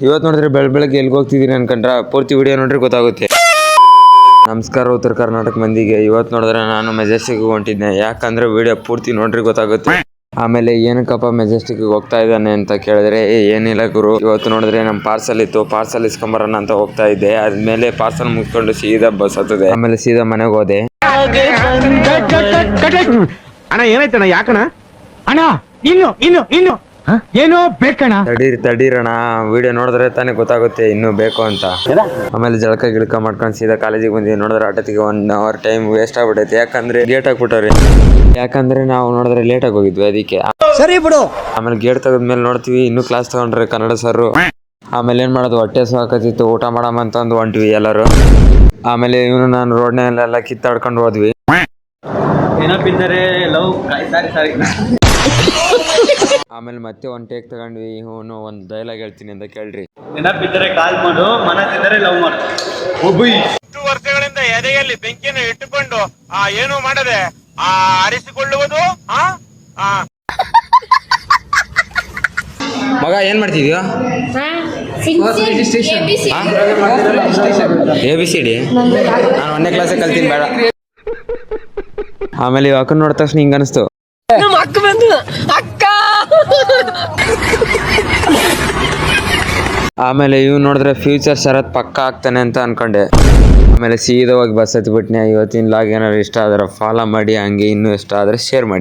ಇವತ್ತು ನೋಡಿದ್ರೆ ಬೆಳಗ್ಗೆ ಎಲ್ಲಿಗೆ ಹೋಗ್ತಿದ್ದೀನಿ ಅನ್ಕೊಂಡ್ರೆ ಪೂರ್ತಿ ವಿಡಿಯೋ ನೋಡ್ರಿ ಗೊತ್ತಾಗುತ್ತೆ. ನಮಸ್ಕಾರ ಉತ್ತರ ಕರ್ನಾಟಕ ಮಂದಿಗೆ. ಇವತ್ತು ನೋಡಿದ್ರೆ ನಾನು ಮೆಜೆಸ್ಟಿಕ್ ಹೊಂಟಿದ್ದೆ, ಯಾಕಂದ್ರೆ ವಿಡಿಯೋ ಪೂರ್ತಿ ನೋಡ್ರಿ ಗೊತ್ತಾಗುತ್ತೆ. ಆಮೇಲೆ ಏನಕ್ಕಪ್ಪ ಮೆಜೆಸ್ಟಿಕ್ ಹೋಗ್ತಾ ಇದ್ದಾನೆ ಅಂತ ಕೇಳಿದ್ರೆ ಏನಿಲ್ಲ ಗುರು, ಇವತ್ತು ನೋಡಿದ್ರೆ ನಮ್ಮ ಪಾರ್ಸಲ್ ಇತ್ತು, ಪಾರ್ಸಲ್ ಇಸ್ಕೊಂಬರೋಣ ಅಂತ ಹೋಗ್ತಾ ಇದ್ದೆ. ಆದ್ಮೇಲೆ ಪಾರ್ಸಲ್ ಮುಗಿಸ್ಕೊಂಡು ಸೀದಾ ಬಸ್ ಹತ್ತದೆ. ಆಮೇಲೆ ಸೀದಾ ಮನೆಗೆ ಹೋದೆ. ಅಣ್ಣ ಏನಾಯ್ತಣ್ಣ? ಯಾಕಣ ಅಣ್ಣ? ಇನ್ನು ಏನೋ ಬೇಕಣ್ಣ? ತಡೀರಣ, ವಿಡಿಯೋ ನೋಡಿದ್ರೆ ತಾನೇ ಗೊತ್ತಾಗುತ್ತೆ ಇನ್ನೂ ಬೇಕು ಅಂತ. ಆಮೇಲೆ ಜಳಕ ಮಾಡ್ಕೊಂಡು ಸೀದಾ ಕಾಲೇಜಿಗೆ ಬಂದಿವಿ. ನೋಡಿದ್ರೆ ಆಟೋತಿಗೆ 1 hour ಟೈಮ್ ವೇಸ್ಟ್ ಆಗ್ಬಿಟ್ಟೈತೆ, ಯಾಕಂದ್ರೆ ಗೇಟ್ ಹಾಕ್ಬಿಟ್ಟವ್ರಿ. ಯಾಕಂದ್ರೆ ನಾವು ನೋಡಿದ್ರೆ ಲೇಟ್ ಆಗಿ ಹೋಗಿದ್ವಿ, ಅದಕ್ಕೆ. ಸರಿ ಬಿಡು. ಆಮೇಲೆ ಗೇಟ್ ತೆಗೆದ್ಮೇಲೆ ನೋಡ್ತೀವಿ ಇನ್ನೂ ಕ್ಲಾಸ್ ತಗೊಂಡ್ರೆ ಕನ್ನಡ ಸರ್. ಆಮೇಲೆ ಏನ್ ಮಾಡೋದು, ಹೊಟ್ಟೆ ಸಾಕತ್ತಿತ್ತು, ಊಟ ಮಾಡಮ್ಮ ಅಂತಂದು ಹೊಂಟ್ವಿ ಎಲ್ಲರೂ. ಆಮೇಲೆ ಇವನು ನಾನು ರೋಡ್ನೆಲ್ಲ ಕಿತ್ತಾಡ್ಕೊಂಡು ಹೋದ್ವಿ. ನೆನಪಿದ್ದರೆ ಲವ್ ಸಾರಿ ಆಮೇಲೆ ಮತ್ತೆ ಒಂದು ಟೇಕ್ ತಗೊಂಡ್ವಿ. ಇವನು ಒಂದು ಡೈಲಾಗ್ ಹೇಳ್ತೀನಿ ಅಂತ ಕೇಳ್ರಿ. ನೆನಪಿದ್ದರೆ ಕಾಲ್ ಮಾಡು, ಮನಸ್ಸಿದ್ದರೆ ಲವ್ ಮಾಡು. ಇಷ್ಟು ವರ್ಷಗಳಿಂದ ಎದೆಯಲ್ಲಿ ಬೆಂಕಿಯನ್ನು ಇಟ್ಟುಕೊಂಡು ಏನು ಮಾಡದೆ ಆರಿಸಿಕೊಳ್ಳುವುದು. ಮಗ ಏನ್ ಮಾಡ್ತಿದ್ಯೋ? ABCD ನಾನು 1ನೇ ಕ್ಲಾಸೇ ಕಲ್ತೀನಿ, ಬೇಡ. ಆಮೇಲೆ ಇವ್ ಅಕ್ಕನ ನೋಡಿದ ತಕ್ಷಣ ಹಿಂಗ ಅನಿಸ್ತು, ಆಮೇಲೆ ಇವ್ ನೋಡಿದ್ರೆ ಫ್ಯೂಚರ್ ಶರತ್ ಪಕ್ಕ ಆಗ್ತಾನೆ ಅಂತ ಅನ್ಕೊಂಡೆ. ಆಮೇಲೆ ಸೀದಾ ಹೋಗಿ ಬಸ್ ಹತ್ಬಿಟ್ನೆ. ಇವತ್ತಿನ ಲಾಗ್ ಏನಾದ್ರು ಇಷ್ಟ ಆದ್ರೆ ಫಾಲೋ ಮಾಡಿ, ಹಂಗೆ ಇನ್ನೂ ಇಷ್ಟ ಆದ್ರೆ ಶೇರ್ ಮಾಡಿ.